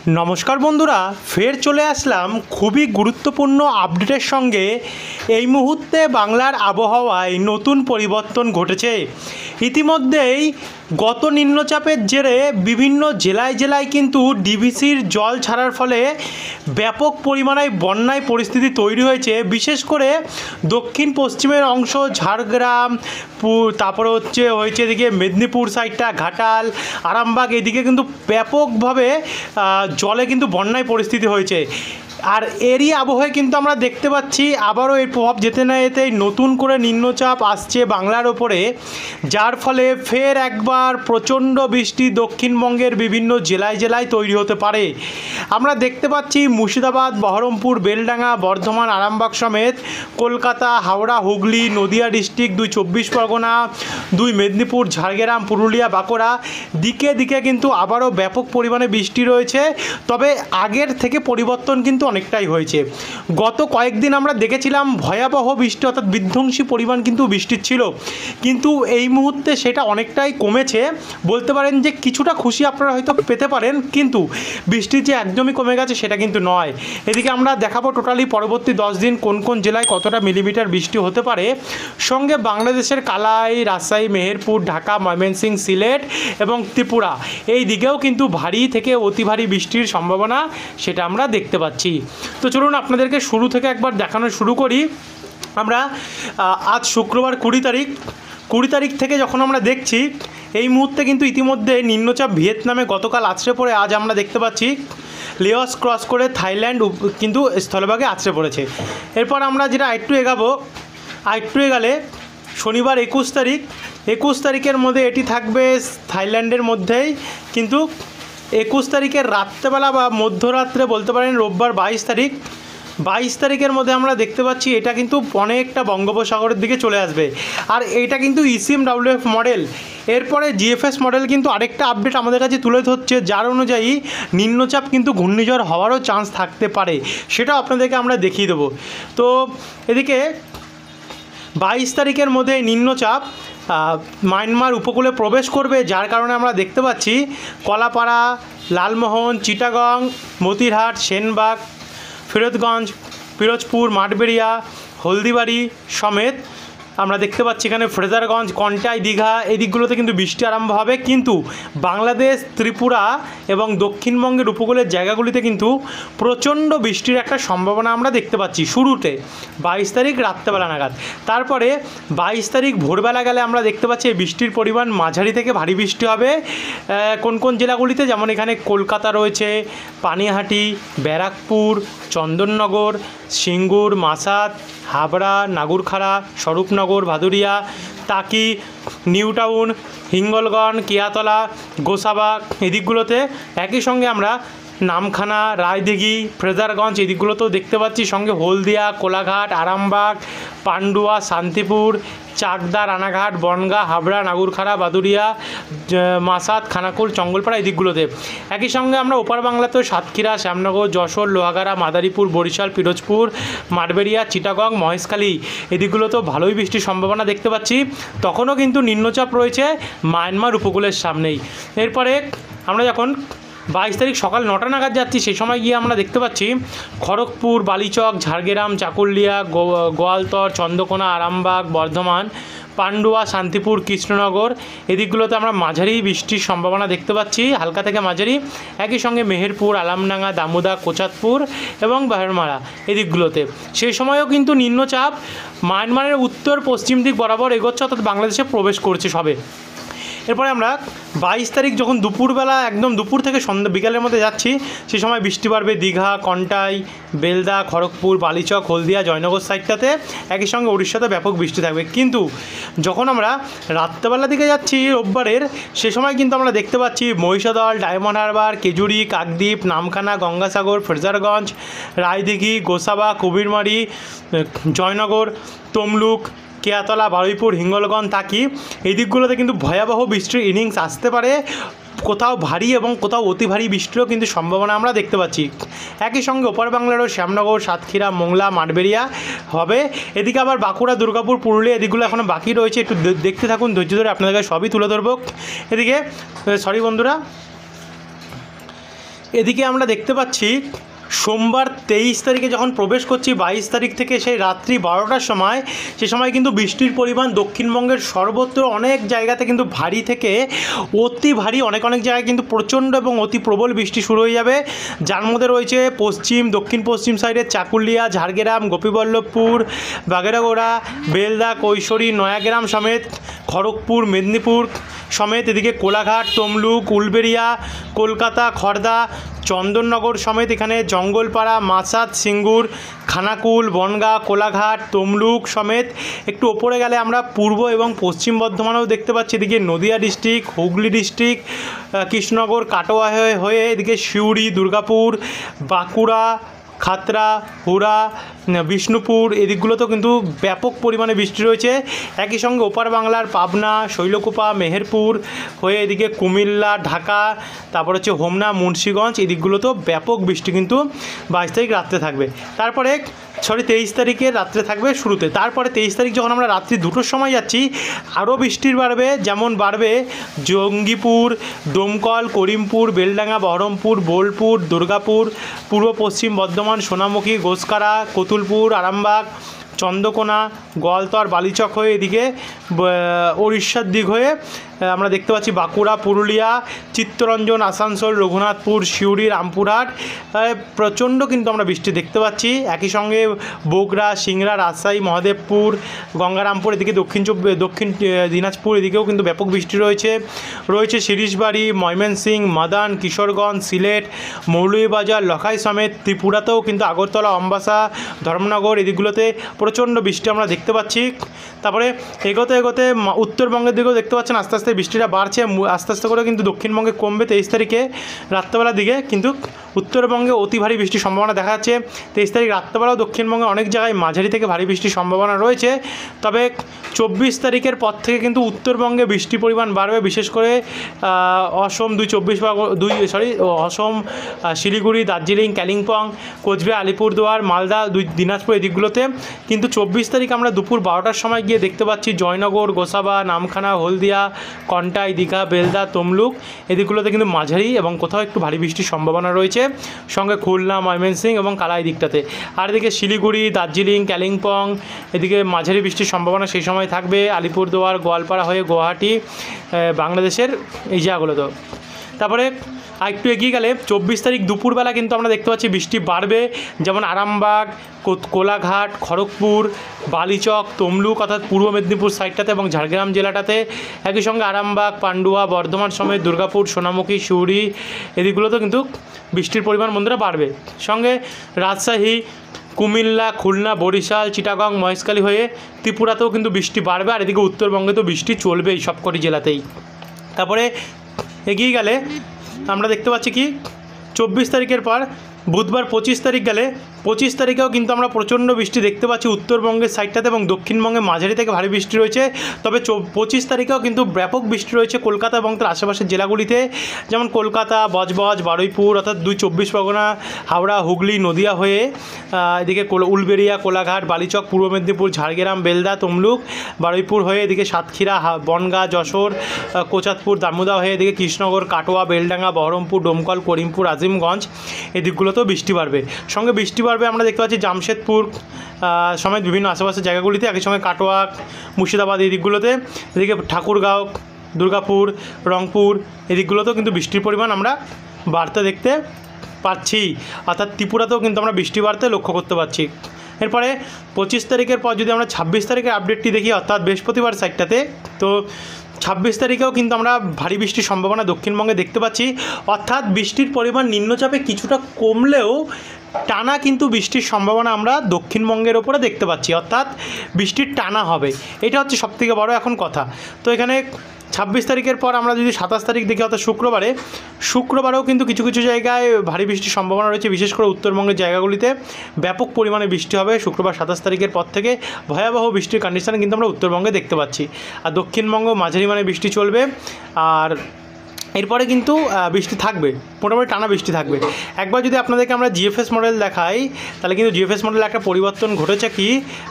নমস্কার বন্ধুরা, ফের চলে আসলাম খুবই গুরুত্বপূর্ণ আপডেটের সঙ্গে। এই মুহূর্তে বাংলার আবহাওয়ায় নতুন পরিবর্তন ঘটেছে। ইতিমধ্যেই গত নিম্নচাপের জেরে বিভিন্ন জেলায় কিন্তু ডিভিসির জল ছাড়ার ফলে ব্যাপক পরিমাণে বন্যায় পরিস্থিতি তৈরি হয়েছে। বিশেষ করে দক্ষিণ পশ্চিমের অংশ ঝাড়গ্রাম, তারপরে হয়েছে এদিকে মেদিনীপুর সাইডটা, ঘাটাল, আরামবাগ, এদিকে কিন্তু ব্যাপকভাবে জলে কিন্তু বন্যায় পরিস্থিতি হয়েছে। আর এরই আবহে কিন্তু আমরা দেখতে পাচ্ছি আবারও এর প্রভাব যেতে না যেতেই নতুন করে নিম্নচাপ আসছে বাংলার ওপরে, যার ফলে ফের একবার প্রচণ্ড বৃষ্টি দক্ষিণবঙ্গের বিভিন্ন জেলায় তৈরি হতে পারে। আমরা দেখতে পাচ্ছি মুর্শিদাবাদ, বহরমপুর, বেলডাঙ্গা, বর্ধমান, আরামবাগ সমেত কলকাতা, হাওড়া, হুগলি, নদিয়া ডিস্ট্রিক্ট, 2 চব্বিশ পরগনা, 2 মেদিনীপুর, ঝাড়গ্রাম, পুরুলিয়া, বাঁকুড়া, দিকে কিন্তু আবারও ব্যাপক পরিমাণে বৃষ্টি রয়েছে। তবে আগের থেকে পরিবর্তন কিন্তু অনেকটাই হয়েছে। গত কয়েকদিন আমরা দেখেছিলাম ভয়াবহ বৃষ্টি, অর্থাৎ বিধ্বংসী পরিমাণ কিন্তু বৃষ্টির ছিল, কিন্তু এই মুহূর্তে সেটা অনেকটাই কমেছে। বলতে পারেন যে কিছুটা খুশি আপনারা হয়তো পেতে পারেন, কিন্তু বৃষ্টি যে একদমই কমে গেছে সেটা কিন্তু নয়। এদিকে আমরা দেখাবো টোটালি পরবর্তী 10 দিন কোন জেলায় কতটা মিলিমিটার বৃষ্টি হতে পারে। সঙ্গে বাংলাদেশের কালাই, রাজশাহী, মেহেরপুর, ঢাকা, ময়মনসিংহ, সিলেট এবং ত্রিপুরা, এই দিকেও কিন্তু ভারী থেকে অতি ভারী বৃষ্টির সম্ভাবনা সেটা আমরা দেখতে পাচ্ছি। তো চলুন আপনাদেরকে শুরু থেকে একবার দেখানো শুরু করি। আমরা আজ শুক্রবার 20 তারিখ থেকে যখন আমরা দেখছি, এই মুহূর্তে কিন্তু ইতিমধ্যে নিম্নচাপ ভিয়েতনামে গতকাল আছড়ে পড়ে আজ আমরা দেখতে পাচ্ছি লেওস ক্রস করে থাইল্যান্ড কিন্তু স্থলভাগে আছড়ে পড়েছে। এরপর আমরা যেটা আরেকটু এগালে শনিবার 21 তারিখের মধ্যে এটি থাকবে থাইল্যান্ডের মধ্যেই, কিন্তু 21 তারিখের রাত্রেবেলা বা মধ্যরাত্রে বলতে পারেন রোববার 22 তারিখের মধ্যে আমরা দেখতে পাচ্ছি এটা কিন্তু অনেকটা বঙ্গোপসাগরের দিকে চলে আসবে। আর এটা কিন্তু ECMWF মডেল। এরপরে GFS মডেল কিন্তু আরেকটা আপডেট আমাদের কাছে তুলে ধরছে, যার অনুযায়ী নিম্নচাপ কিন্তু ঘূর্ণিঝড় হওয়ারও চান্স থাকতে পারে, সেটাও আপনাদেরকে আমরা দেখিয়ে দেবো। তো এদিকে 22 তারিখের মধ্যে নিম্নচাপ মায়ানমার উপকূলে প্রবেশ করবে, যার কারণে আমরা দেখতে পাচ্ছি কলাপাড়া, লালমোহন, চিটাগং, মতিরহাট, সেনবাগ, ফিরোজগঞ্জ, পিরোজপুর, মাঠবেড়িয়া, হলদিবাড়ি সমেত আমরা দেখতে পাচ্ছি এখানে ফ্রেজারগঞ্জ, কন্টাই, দীঘা, এই দিকগুলোতে কিন্তু বৃষ্টি আরম্ভ হবে। কিন্তু বাংলাদেশ, ত্রিপুরা এবং দক্ষিণবঙ্গের উপকূলের জায়গাগুলিতে কিন্তু প্রচণ্ড বৃষ্টির একটা সম্ভাবনা আমরা দেখতে পাচ্ছি শুরুতে 22 তারিখ রাত্রেবেলা নাগাদ। তারপরে 22 তারিখ ভোরবেলা গেলে আমরা দেখতে পাচ্ছি এই বৃষ্টির পরিমাণ মাঝারি থেকে ভারী বৃষ্টি হবে কোন জেলাগুলিতে, যেমন এখানে কলকাতা রয়েছে, পানিহাটি, ব্যারাকপুর, চন্দননগর, সিঙ্গুর, মাসাদ, হাবড়া, নাগুরখাড়া, স্বরূপনগর, ভাদুরিয়া, টাকি, নিউ টাউন, হিঙ্গলগঞ্জ, কিয়াতলা, গোসাবা, এই দিকগুলোতে। একই সঙ্গে আমরা নামখানা, রায়দিঘি, ফ্রেজারগঞ্জ এই দিকগুলোতেও দেখতে পাচ্ছি, সঙ্গে হলদিয়া, কোলাঘাট, আরামবাগ, পান্ডুয়া, শান্তিপুর, চাকদা, রানাঘাট, বনগাঁ, হাবড়া, নাগুরখাড়া, বাদুরিয়া, মাসাদ, খানাকুল, চঙ্গলপাড়া এই দিকগুলোতে। একই সঙ্গে আমরা ওপার বাংলাতেও সাতক্ষীরা, শ্যামনগর, যশোর, লোহাগাড়া, মাদারীপুর, বরিশাল, পিরোজপুর, মাঠবেড়িয়া, চিটাগং, মহেশখালী এই দিকগুলোতেও ভালোই বৃষ্টির সম্ভাবনা দেখতে পাচ্ছি। তখনও কিন্তু নিম্নচাপ রয়েছে মায়ানমার উপকূলের সামনেই। এরপরে আমরা যখন 22 তারিখ সকাল 9টা নাগাদ যাচ্ছি, সেই সময় গিয়ে আমরা দেখতে পাচ্ছি খড়গপুর, বালিচক, ঝাড়গ্রাম, চাকুলিয়া, গোয়ালতর, চন্দ্রকোনা, আরামবাগ, বর্ধমান, পান্ডুয়া, শান্তিপুর, কৃষ্ণনগর এই দিকগুলোতে আমরা মাঝারি বৃষ্টির সম্ভাবনা দেখতে পাচ্ছি, হালকা থেকে মাঝারি। একই সঙ্গে মেহেরপুর, আলামডাঙ্গা, দামোদা, কোচাতপুর এবং বাহারমারা এই দিকগুলোতে। সেই সময়ও কিন্তু নিম্নচাপ মায়ানমারের উত্তর পশ্চিম দিক বরাবর এগোচ্ছে, অর্থাৎ বাংলাদেশে প্রবেশ করছে সবে। এরপরে আমরা 22 তারিখ যখন দুপুরবেলা একদম দুপুর থেকে সন্ধ্যা বিকালের মধ্যে যাচ্ছি, সেই সময় বৃষ্টি বাড়বে দীঘা, কন্টাই, বেলদা, খড়গপুর, বালিচক, হলদিয়া, জয়নগর সাইডটাতে। একই সঙ্গে উড়িষ্যাতে ব্যাপক বৃষ্টি থাকবে। কিন্তু যখন আমরা রাত্রেবেলার দিকে যাচ্ছি রোববারের, সে সময় কিন্তু আমরা দেখতে পাচ্ছি মহিষাদল, ডায়মন্ড হারবার, কেজুরি, কাকদ্বীপ, নামখানা, গঙ্গাসাগর, ফ্রেজারগঞ্জ, রায়দিঘি, গোসাবা, কবিরমারি, জয়নগর, তমলুক, কেয়াতলা, বারুইপুর, হিঙ্গলগঞ্জ, টাকি এই দিকগুলোতে কিন্তু ভয়াবহ বৃষ্টির ইনিংস আসতে পারে। কোথাও ভারী এবং কোথাও অতি ভারী বৃষ্টিরও কিন্তু সম্ভাবনা আমরা দেখতে পাচ্ছি। একই সঙ্গে ওপার বাংলারও শ্যামনগর, সাতক্ষীরা, মোংলা, মাঠবেড়িয়া হবে। এদিকে আবার বাঁকুড়া, দুর্গাপুর, পুরুলিয়া এদিকগুলো এখনও বাকি রয়েছে, একটু দেখতে থাকুন ধৈর্য ধরে, আপনাদের সবই তুলে ধরবো। এদিকে বন্ধুরা, এদিকে আমরা দেখতে পাচ্ছি সোমবার 23 তারিখে যখন প্রবেশ করছি 22 তারিখ থেকে সেই রাত্রি 12টার সময়, সে সময় কিন্তু বৃষ্টির পরিমাণ দক্ষিণবঙ্গের সর্বত্র অনেক জায়গাতে কিন্তু ভারী থেকে অতি ভারী, অনেক জায়গায় কিন্তু প্রচণ্ড এবং অতি প্রবল বৃষ্টি শুরু হয়ে যাবে, যার মধ্যে রয়েছে পশ্চিম দক্ষিণ পশ্চিম সাইডের চাকুলিয়া, ঝাড়গ্রাম, গোপীবল্লভপুর, বাগেরহাট, বেলদা, কৈশোরী, নয়াগ্রাম সমেত খড়গপুর, মেদিনীপুর সমেত, এদিকে কোলাঘাট, তমলুক, উলবেড়িয়া, কলকাতা, খড়দা, চন্দননগর সমেত, এখানে জঙ্গলপাড়া, মাসাদ, সিঙ্গুর, খানাকুল, বনগাঁ, কোলাঘাট, তমলুক সমেত। একটু ওপরে গেলে আমরা পূর্ব এবং পশ্চিম বর্ধমানেও দেখতে পাচ্ছি, এদিকে নদিয়া ডিস্ট্রিক্ট, হুগলি ডিস্ট্রিক্ট, কৃষ্ণনগর, কাটোয়া হয়ে এদিকে সিউড়ি, দুর্গাপুর, বাঁকুড়া, খাতড়া, হুড়া, বিষ্ণুপুর এদিকগুলোতেও কিন্তু ব্যাপক পরিমাণে বৃষ্টি রয়েছে। একই সঙ্গে ওপার বাংলার পাবনা, শৈলকুপা, মেহেরপুর হয়ে এদিকে কুমিল্লা, ঢাকা, তারপর হচ্ছে হোমনা, মুন্সিগঞ্জ এদিকগুলোতেও ব্যাপক বৃষ্টি কিন্তু 22 তারিখ রাত্রে থাকবে। তারপরে 23 তারিখে রাত্রে থাকবে শুরুতে। তারপরে 23 তারিখ যখন আমরা রাত্রি 2টোর সময় যাচ্ছি, আরও বৃষ্টির বাড়বে, যেমন বাড়বে জঙ্গিপুর, দমকল, করিমপুর, বেলডাঙ্গা, বহরমপুর, বোলপুর, দুর্গাপুর, পূর্ব পশ্চিম বর্ধমান, সোনামুখী, গোসকারা, কতুলপুর, আরামবাগ, চন্দ্রকোনা, গোয়ালতর, বালিচক হয়ে এদিকে উড়িষ্যার দিক হয়ে আমরা দেখতে পাচ্ছি বাঁকুড়া, পুরুলিয়া, চিত্তরঞ্জন, আসানসোল, রঘুনাথপুর, সিউড়ি, রামপুরহাট প্রচণ্ড কিন্তু আমরা বৃষ্টি দেখতে পাচ্ছি। একই সঙ্গে বগুড়া, সিংড়া, রাজশাহী, মহাদেবপুর, গঙ্গারামপুর এদিকে দক্ষিণ দিনাজপুর এদিকেও কিন্তু ব্যাপক বৃষ্টি রয়েছে শিরিশবাড়ি, ময়মনসিংহ, মাদান, কিশোরগঞ্জ, সিলেট, মৌলভীবাজার, লখাই সমেত ত্রিপুরাতেও কিন্তু আগরতলা, অম্বাসা, ধর্মনগর এদিকগুলোতে প্রচণ্ড বৃষ্টি আমরা দেখতে পাচ্ছি। তারপরে এগোতে উত্তরবঙ্গের দিকেও দেখতে পাচ্ছেন আস্তে আস্তে বৃষ্টিটা বাড়ছে, আস্তে আস্তে করে কিন্তু দক্ষিণবঙ্গে কমবে 23 তারিখে রাত্রেবেলার দিকে, কিন্তু উত্তরবঙ্গে অতি ভারী বৃষ্টির সম্ভাবনা দেখা যাচ্ছে। 23 তারিখ রাত্রেবেলাও দক্ষিণবঙ্গে অনেক জায়গায় মাঝারি থেকে ভারী বৃষ্টির সম্ভাবনা রয়েছে। তবে 24 তারিখের পর থেকে কিন্তু উত্তরবঙ্গে বৃষ্টির পরিমাণ বাড়বে, বিশেষ করে অসম অসম, শিলিগুড়ি, দার্জিলিং, কালিম্পং, কোচবিহার, আলিপুরদুয়ার, মালদা, দিনাজপুর এদিকগুলোতে কিন্তু 24 তারিখ আমরা দুপুর 12টার সময় গিয়ে দেখতে পাচ্ছি জয়নগর, গোসাবা, নামখানা, হলদিয়া, কন্টাই, দীঘা, বেলদা, তমলুক এদিকগুলোতে কিন্তু মাঝারি এবং কোথাও একটু ভারী বৃষ্টির সম্ভাবনা রয়েছে, সঙ্গে খুলনা, ময়মনসিংহ এবং কালাই দিকটাতে। আর এদিকে শিলিগুড়ি, দার্জিলিং, কালিম্পং এদিকে মাঝারি বৃষ্টির সম্ভাবনা সেই সময় থাকবে, আলিপুরদুয়ার, গোয়ালপাড়া হয়ে গুয়াহাটি বাংলাদেশের এই জায়গাগুলোতেও। তারপরে একটু এগিয়ে গেলে 24 তারিখ দুপুরবেলা কিন্তু আমরা দেখতে পাচ্ছি বৃষ্টি বাড়বে, যেমন আরামবাগ, কোলাঘাট, খড়গপুর, বালিচক, তমলুক অর্থাৎ পূর্ব মেদিনীপুর সাইডটাতে এবং ঝাড়গ্রাম জেলাটাতে, একই সঙ্গে আরামবাগ, পান্ডুয়া, বর্ধমান সমেত দুর্গাপুর, সোনামুখী, সিউড়ি এদিকগুলোতেও কিন্তু বৃষ্টির পরিমাণ বন্ধুরা বাড়বে। সঙ্গে রাজশাহী, কুমিল্লা, খুলনা, বরিশাল, চিটাগং, মহেশখালী হয়ে ত্রিপুরাতেও কিন্তু বৃষ্টি বাড়বে, আর এদিকে উত্তরবঙ্গে তো বৃষ্টি চলবেই সবকটি জেলাতেই। তারপরে এগিয়ে গেলে আমরা দেখতে পাচ্ছি কি 24 তারিখের পর বুধবার 25 তারিখ গেলে 25 তারিখেও কিন্তু আমরা প্রচণ্ড বৃষ্টি দেখতে পাচ্ছি উত্তরবঙ্গের সাইডটাতে এবং দক্ষিণবঙ্গে মাঝারি থেকে ভারী বৃষ্টি রয়েছে। তবে 25 তারিখেও কিন্তু ব্যাপক বৃষ্টি রয়েছে কলকাতা এবং তার আশেপাশের জেলাগুলিতে, যেমন কলকাতা, বজবজ, বারুইপুর অর্থাৎ 24 পরগনা, হাওড়া, হুগলি, নদিয়া হয়ে এদিকে উলবেড়িয়া, কোলাঘাট, বালিচক, পূর্ব মেদিনীপুর, ঝাড়গ্রাম, বেলদা, তমলুক, বারুইপুর হয়ে এদিকে সাতক্ষীরা, বনগাঁ, যশোর, কোচাতপুর, দামোদা হয়ে এদিকে কৃষ্ণনগর, কাটোয়া, বেলডাঙ্গা, বহরমপুর, ডোমকল, করিমপুর, আজিমগঞ্জ এদিকগুলোতেও বৃষ্টি বাড়বে। সঙ্গে বৃষ্টি বাড়বে আমরা দেখতে পাচ্ছি জামশেদপুর সমেত বিভিন্ন আশেপাশের জায়গাগুলিতে, একই সঙ্গে কাটোয়া, মুর্শিদাবাদ এই দিকগুলোতে, এদিকে ঠাকুরগাঁও, দুর্গাপুর, রংপুর এদিকগুলোতেও কিন্তু বৃষ্টির পরিমাণ আমরা বাড়তে দেখতে পাচ্ছি, অর্থাৎ ত্রিপুরাতেও কিন্তু আমরা বৃষ্টি বাড়তে লক্ষ্য করতে পারছি। এরপরে 25 তারিখের পর যদি আমরা 26 তারিখের আপডেটটি দেখি অর্থাৎ বৃহস্পতিবার সাইডটাতে, তো 26 তারিখেও কিন্তু আমরা ভারী বৃষ্টির সম্ভাবনা দক্ষিণবঙ্গে দেখতে পাচ্ছি, অর্থাৎ বৃষ্টির পরিমাণ নিম্নচাপে কিছুটা কমলেও টানা কিন্তু বৃষ্টির সম্ভাবনা আমরা দক্ষিণবঙ্গের ওপরে দেখতে পাচ্ছি, অর্থাৎ বৃষ্টির টানা হবে, এটা হচ্ছে সবথেকে বড় এখন কথা। তো এখানে 26 তারিখের পর আমরা যদি 27 তারিখ দেখি অর্থাৎ শুক্রবারেও কিন্তু কিছু কিছু জায়গায় ভারী বৃষ্টির সম্ভাবনা রয়েছে, বিশেষ করে উত্তরবঙ্গের জায়গাগুলিতে ব্যাপক পরিমাণে বৃষ্টি হবে। শুক্রবার 27 তারিখের পর থেকে ভয়াবহ বৃষ্টির কন্ডিশন কিন্তু আমরা উত্তরবঙ্গে দেখতে পাচ্ছি, আর দক্ষিণবঙ্গ মাঝারি মানে বৃষ্টি চলবে। আর এরপরে কিন্তু বৃষ্টি থাকবে মোটামুটি টানা বৃষ্টি থাকবে। একবার যদি আপনাদেরকে আমরা জিএফএস মডেল দেখাই, তাহলে কিন্তু জিএফএস মডেলে একটা পরিবর্তন ঘটেছে কি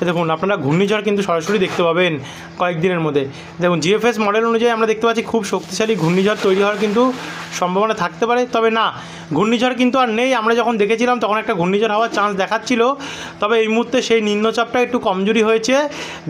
দেখুন, আপনারা ঘূর্ণিঝড় কিন্তু সরাসরি দেখতে পাবেন কয়েকদিনের মধ্যে। দেখুন জিএফএস মডেল অনুযায়ী আমরা দেখতে পাচ্ছি খুব শক্তিশালী ঘূর্ণিঝড় তৈরি হওয়ার কিন্তু সম্ভাবনা থাকতে পারে, তবে না, ঘূর্ণিঝড় কিন্তু আর নেই। আমরা যখন দেখেছিলাম তখন একটা ঘূর্ণিঝড় হওয়ার চান্স দেখাচ্ছিল, তবে এই মুহূর্তে সেই নিম্নচাপটা একটু কমজোরি হয়েছে,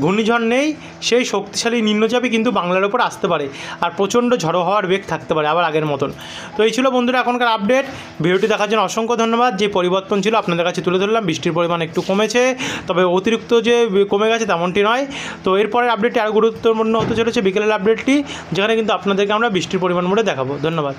ঘূর্ণিঝড় নেই, সেই শক্তিশালী নিম্নচাপই কিন্তু বাংলার ওপর আসতে পারে আর প্রচণ্ড ঝড়ো হওয়ার বেগ থাকতে পারে আবার আগের মতন। তো এই ছিল বন্ধুরা এখনকার আপডেট। ভিডিওটি দেখার জন্য অসংখ্য ধন্যবাদ। যে পরিবর্তন ছিল আপনাদের কাছে তুলে ধরলাম। বৃষ্টির পরিমাণ একটু কমেছে, তবে অতিরিক্ত যে কমে গেছে তেমনটি নয়। তো এরপরের আপডেটটি আরও গুরুত্বপূর্ণ হতে চলেছে বিকেলের আপডেটটি, যেখানে কিন্তু আপনাদেরকে আমরা বৃষ্টির পরিমাণ মোড়ে দেখাবো। ধন্যবাদ।